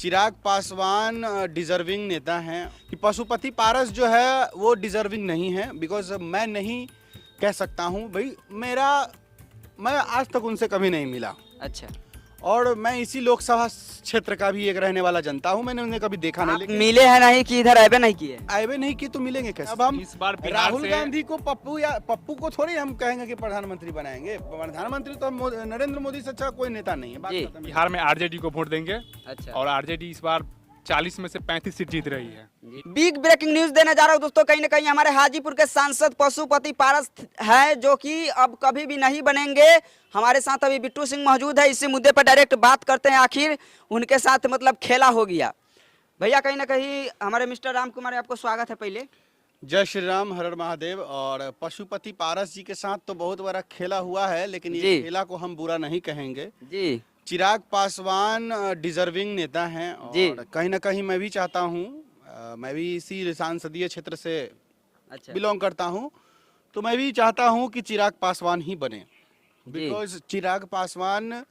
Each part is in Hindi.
चिराग पासवान डिजर्विंग नेता हैं कि पशुपति पारस जो है वो डिजर्विंग नहीं है। बिकॉज मैं नहीं कह सकता हूँ भाई, मैं आज तक उनसे कभी नहीं मिला। अच्छा, और मैं इसी लोकसभा क्षेत्र का भी एक रहने वाला जनता हूँ। मैंने उन्हें कभी देखा नहीं, आप लेकिन मिले हैं नहीं कि इधर आए नहीं किए? आए नहीं कि तो मिलेंगे कैसे? अब हम इस बार बिहार राहुल से गांधी को पप्पू को थोड़ी हम कहेंगे कि प्रधानमंत्री बनाएंगे। प्रधानमंत्री तो नरेंद्र मोदी से अच्छा कोई नेता नहीं है। बात जी। खत्म है। बिहार में आरजेडी को वोट देंगे अच्छा, और आरजेडी इस बार 40 में से 35 सीट जीत रही है। बिग ब्रेकिंग न्यूज देने जा रहा हूँ दोस्तों। कहीं ना कहीं हमारे हाजीपुर के सांसद पशुपति पारस हैं, जो कि अब कभी भी नहीं बनेंगे। हमारे साथ अभी बिट्टू सिंह मौजूद है। इसी मुद्दे पर डायरेक्ट बात करते हैं। आखिर उनके साथ मतलब खेला हो गया। भैया कहीं ना कहीं हमारे मिस्टर राम कुमार, आपको स्वागत है। पहले जय श्री राम, हर हर महादेव। और पशुपति पारस जी के साथ तो बहुत बड़ा खेला हुआ है, लेकिन ये जी। खेला को हम बुरा नहीं कहेंगे। जी चिराग पासवान डिजर्विंग नेता हैं जी। और कहीं ना कहीं मैं भी चाहता हूँ, मैं भी इसी सांसदीय क्षेत्र से अच्छा, बिलोंग करता हूँ, तो मैं भी चाहता हूँ कि चिराग पासवान ही बने। जी। बिकॉज चिराग पासवान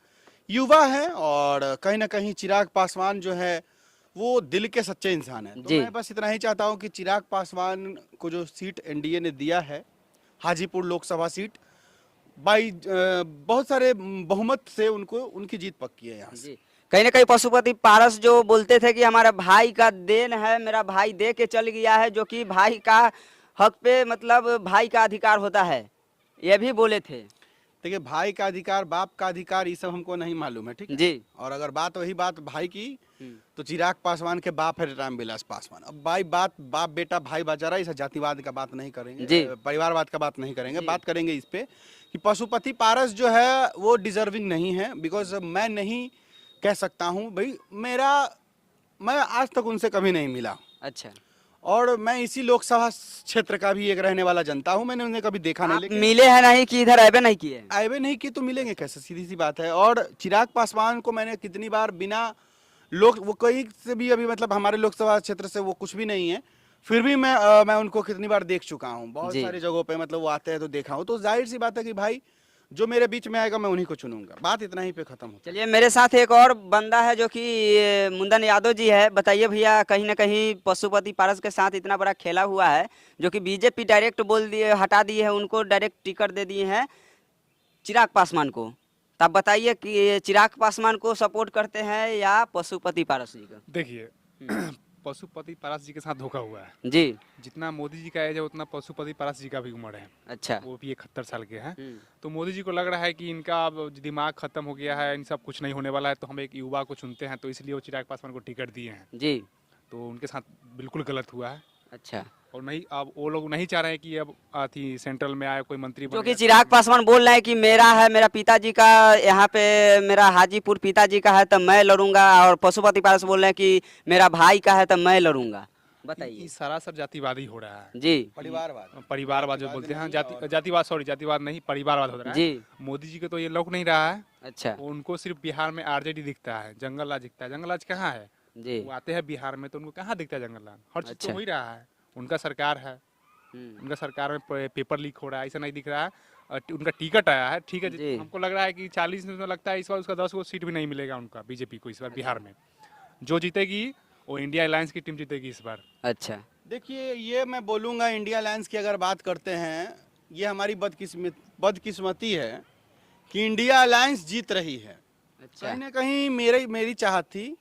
युवा है और कहीं ना कहीं चिराग पासवान जो है वो दिल के सच्चे इंसान है। तो जी। मैं बस इतना ही चाहता हूँ कि चिराग पासवान को जो सीट एनडीए ने दिया है, हाजीपुर लोकसभा सीट, बहुत सारे बहुमत से उनको उनकी जीत पक्की है यहाँ से। जी। कहीं ना कहीं पशुपति पारस जो बोलते थे कि हमारा भाई का देन है, मेरा भाई दे के चल गया है, जो कि भाई का हक पे मतलब भाई का अधिकार होता है, ये भी बोले थे। देखिए, भाई का अधिकार, बाप का अधिकार, ये सब हमको नहीं मालूम है, ठीक है? जी। और अगर वही बात भाई की, तो चिराग पासवान के बाप है रामविलास पासवान। अब बाप बेटा भाई बाजारा, इस जातिवाद का बात नहीं करेंगे, जी। परिवारवाद का बात नहीं करेंगे। जी। बात करेंगे इस पे कि पशुपति पारस जो है वो डिजर्विंग नहीं है। बिकॉज मैं नहीं कह सकता हूँ भाई, मैं आज तक उनसे कभी नहीं मिला। अच्छा, और मैं इसी लोकसभा क्षेत्र का भी एक रहने वाला जनता हूँ। मैंने उन्हें कभी देखा नहीं, आप लेकिन मिले हैं नहीं कि इधर आए नहीं किए? आए नहीं कि तो मिलेंगे कैसे? सीधी सी बात है। और चिराग पासवान को मैंने कितनी बार बिना वो कहीं से भी, अभी मतलब हमारे लोकसभा क्षेत्र से वो कुछ भी नहीं है, फिर भी मैं उनको कितनी बार देख चुका हूँ। बहुत जी। सारी जगहों पे मतलब वो आते हैं तो देखा हूँ। तो जाहिर सी बात है कि भाई जो मेरे बीच में आएगा मैं उन्हीं को चुनूंगा। बात इतना ही पे खत्म होता है। चलिए, मेरे साथ एक और बंदा है जो कि मुंदन यादव जी है। बताइए भैया, कहीं ना कहीं पशुपति पारस के साथ इतना बड़ा खेला हुआ है, जो कि बीजेपी डायरेक्ट बोल दिए, हटा दिए है उनको, डायरेक्ट टिकट दे दिए हैं चिराग पासवान को। तो आप बताइए कि चिराग पासवान को सपोर्ट करते हैं या पशुपति पारस जी को? देखिए, पशुपति पारस जी के साथ धोखा हुआ है। जी। जितना मोदी जी का एज है उतना पशुपति पारस जी का भी उम्र है। अच्छा। वो भी 71 साल के हैं। तो मोदी जी को लग रहा है कि इनका अब दिमाग खत्म हो गया है, इन सब कुछ नहीं होने वाला है, तो हम एक युवा को चुनते हैं, तो इसलिए वो चिराग पासवान को टिकट दिए हैं। जी। तो उनके साथ बिल्कुल गलत हुआ है। अच्छा, और नहीं, अब वो लोग नहीं चाह रहे हैं कि अब थी सेंट्रल में आए कोई मंत्री बन जो कि जाए। चिराग पासवान बोल रहे हैं कि मेरा है, मेरा पिताजी का यहाँ पे, मेरा हाजीपुर पिताजी का है तो मैं लड़ूंगा, और पशुपति पारस बोल रहे हैं कि मेरा भाई का है तो मैं लड़ूंगा। बताइए। ये सरासर जातिवादी हो रहा है। जी। परिवारवाद जो बोलते हैं, जातिवाद नहीं, परिवारवाद हो रहा है। जी। मोदी जी को तो ये लौक नहीं रहा है। अच्छा। उनको सिर्फ बिहार में आरजेडी दिखता है, जंगल राज दिखता है। जंगल राज कहाँ है? जी। वो आते हैं बिहार में तो उनको कहाँ दिखता है जंगल राज? हर चीज अच्छा। तो हो ही रहा है। उनका सरकार है, उनका सरकार में पेपर लीक हो रहा है, ऐसा नहीं दिख रहा है। उनका टिकट आया है, ठीक जी। है। हमको लग रहा है कि 40 में लगता है इस बार उसका 10 को सीट भी नहीं मिलेगा उनका, बीजेपी को इस बार बिहार में। जो जीतेगी वो इंडिया अलायंस की टीम जीतेगी इस बार। अच्छा। देखिए, ये मैं बोलूँगा, इंडिया अलायंस की अगर बात करते हैं, ये हमारी बदकिस्मती है कि इंडिया अलायंस जीत रही है। अच्छा। कहीं ना कहीं मेरी चाहत थी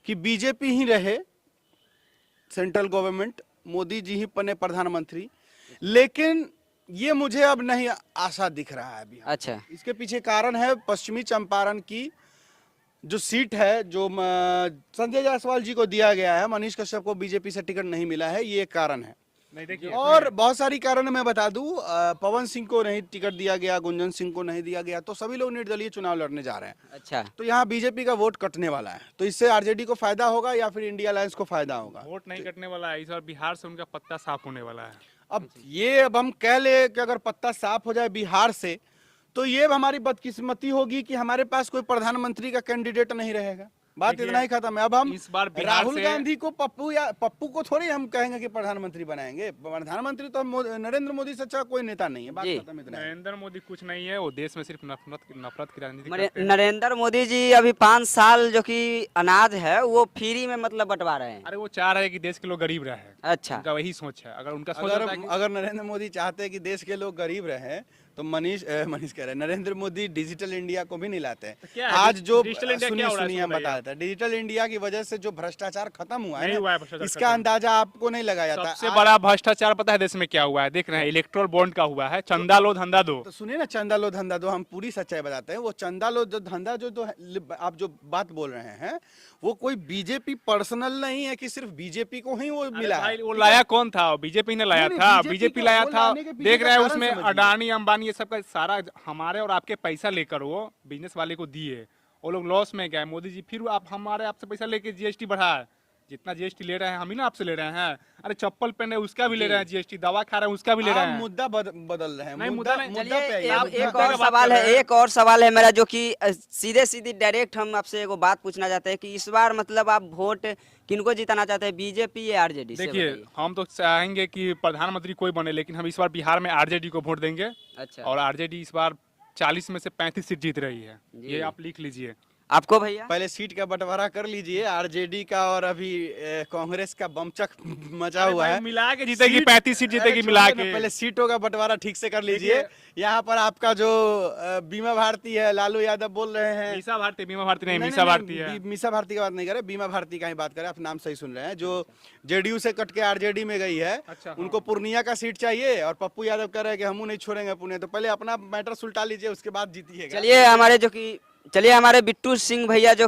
कि बीजेपी ही रहे सेंट्रल गवर्नमेंट, मोदी जी ही बने प्रधानमंत्री, लेकिन ये मुझे अब नहीं आशा दिख रहा है अभी। अच्छा। इसके पीछे कारण है पश्चिमी चंपारण की जो सीट है, जो संजय जायसवाल जी को दिया गया है, मनीष कश्यप को बीजेपी से टिकट नहीं मिला है, ये एक कारण है। नहीं, देखिए, और बहुत सारी कारण मैं बता दूं, पवन सिंह को नहीं टिकट दिया गया, गुंजन सिंह को नहीं दिया गया, तो सभी लोग निर्दलीय चुनाव लड़ने जा रहे हैं। अच्छा। तो यहाँ बीजेपी का वोट कटने वाला है। तो इससे आरजेडी को फायदा होगा या फिर इंडिया अलायंस को फायदा होगा? वोट नहीं कटने वाला है इस बार, बिहार से उनका पत्ता साफ होने वाला है। अब हम कह ले कि अगर पत्ता साफ हो जाए बिहार से, तो ये हमारी बदकिस्मती होगी कि हमारे पास कोई प्रधानमंत्री का कैंडिडेट नहीं रहेगा। बात देखिए, इतना ही खत्म है। अब हम इस बार बिहार राहुल से- गांधी को पप्पू को थोड़ी हम कहेंगे कि प्रधानमंत्री बनाएंगे। प्रधानमंत्री तो नरेंद्र मोदी से अच्छा कोई नेता नहीं है। बात जी। खत्म, इतना है। नरेंद्र मोदी कुछ नहीं है, वो देश में सिर्फ नफरत की राजनीति मरे- करते हैं। नरेंद्र मोदी जी अभी 5 साल जो कि अनाज है वो फ्री में मतलब बंटवा रहे हैं। अरे वो चाह रहे हैं कि देश के लोग गरीब रहे, अच्छा, उनका वही सोच है। अगर उनका सोच अगर होता है कि अगर नरेंद्र मोदी चाहते हैं कि देश के लोग गरीब रहे तो मनीष कह रहे हैं, नरेंद्र मोदी डिजिटल इंडिया को भी नहीं लाते हैं। क्या है? आज जो डिजिटल इंडिया सुनिए क्या हो रहा है, सुनिए हम बताइए बता आप। देते हैं, डिजिटल इंडिया की वजह से जो भ्रष्टाचार खत्म हुआ है नहीं ना, हुआ है भ्रष्टाचार इसका खत्म। अंदाजा आपको नहीं लगाया जाता। सबसे बड़ा भ्रष्टाचार पता है देश में क्या हुआ है? देख रहे हैं, इलेक्ट्रोल बॉन्ड का हुआ है, चंदा लो धंधा दो। तो सुनिए ना, चंदा लो धंधा दो, हम पूरी सच्चाई बताते हैं। वो चंदा लो जो धंधा जो आप जो बात बोल रहे हैं, वो कोई बीजेपी पर्सनल नहीं है कि सिर्फ बीजेपी को ही वो अरे मिला भाई, है। वो लाया कौन था? बीजेपी ने लाया नहीं, था, BJP बीजेपी का लाया वो था। लाने के पीछे देख का रहे हैं कारण उसमें समझिए। अडानी अंबानी ये सब का सारा हमारे और आपके पैसा लेकर वो बिजनेस वाले को दिए, वो लोग लॉस में गए। मोदी जी फिर आप हमारे आपसे पैसा लेके जीएसटी बढ़ाए, जितना जीएसटी ले रहे हैं हम ही ना आपसे ले रहे हैं। अरे चप्पल पहन रहे हैं उसका भी ले रहे हैं जीएसटी, दवा खा रहे हैं उसका भी ले रहे आप हैं। मुद्दा बदल रहे हैं। नहीं, मुद्दा मुद्दा नहीं। मुद्दा पे आइए, चलिए मुद्दा एक पे और आइए। बात सवाल कर है, रहे हैं। एक और सवाल है मेरा, जो कि सीधे सीधी डायरेक्ट हम आपसे एगो बात पूछना चाहते हैं कि इस बार मतलब आप वोट किनको जिताना चाहते हैं, बीजेपी या आरजेडी? देखिए, हम तो चाहेंगे कि प्रधानमंत्री कोई बने, लेकिन हम इस बार बिहार में आरजेडी को वोट देंगे। अच्छा, और आरजेडी इस बार 40 में से 35 सीट जीत रही है, जी। ये आप लिख लीजिए। आपको भैया? पहले सीट का बंटवारा कर लीजिए। आरजेडी का और अभी कांग्रेस का बमचक मचा अरे हुआ भाई, है। मिला के जीतेगी, सीट- 35 सीट जीतेगी अरे मिला छोड़िए ना, के। पहले सीटों का बंटवारा ठीक से कर लीजिए। देखिए- यहाँ पर आपका जो बीमा भारती है, लालू यादव बोल रहे हैं। मीसा भारती, बीमा भारती नहीं, नहीं, मीसा नहीं, भारती है। मीसा भारती की बात नहीं कर रहे, बीमा भारती का ही बात करें। आप नाम सही सुन रहे हैं। जो जेडीयू से कट के आरजेडी में गई है, अच्छा, हाँ। उनको पूर्णिया का सीट चाहिए और पप्पू यादव कह रहे हैं कि हम नहीं छोड़ेंगे पुणे। तो पहले अपना मैटर सुलटा लीजिए, उसके बाद जीतिएगा। चलिए हमारे बिट्टू सिंह भैया जो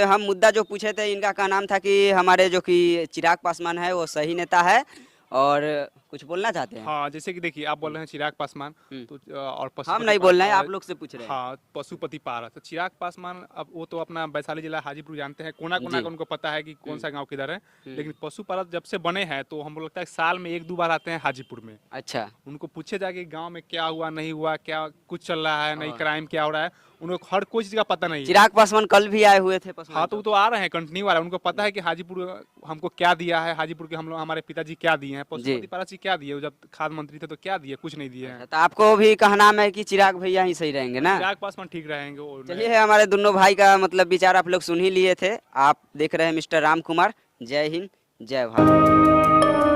हम मुद्दा जो पूछे थे, इनका का नाम था कि हमारे जो कि चिराग पासवान है वो सही नेता है, और कुछ बोलना चाहते हैं? हाँ, जैसे कि देखिए, आप बोल रहे हैं चिराग पासवान, तो और हम पशुपति नहीं बोल रहे हैं, पारस- आप लोग से पूछ रहे हैं। हाँ, पशुपति पारस। तो चिराग पासवान, अब वो तो अपना वैशाली जिला हाजीपुर जानते हैं, कोना कोना जी। का उनको पता है कि कौन सा गांव किधर है। लेकिन पशु पारस जब से बने हैं तो हमको लगता है साल में 1-2 बार आते हैं हाजीपुर में। अच्छा, उनको पूछे जाके गांव में क्या हुआ नहीं हुआ, क्या कुछ चल रहा है नहीं, क्राइम क्या हो रहा है, उनको हर कोई चीज का पता नहीं है। चिराग पासवान कल भी आए हुए थे पासवान हाँ, तो वो तो आ रहे हैं, कंटिन्यू आ रहे हैं। उनको पता है कि हाजीपुर हमको क्या दिया है, हाजीपुर के हम लोग हमारे पिताजी क्या दिए हैं, पशुपति पारस जी क्या दिए, वो जब खाद्य मंत्री थे तो क्या दिए, कुछ नहीं दिए हैं। तो आपको भी कहना है कि चिराग भैया ही सही रहेंगे ना? चिराग पासवान ठीक रहेंगे वो। चलिए, हमारे दोनों भाई का मतलब विचार आप लोग सुन ही लिए थे। आप देख रहे हैं मिस्टर राम कुमार। जय हिंद, जय भारत।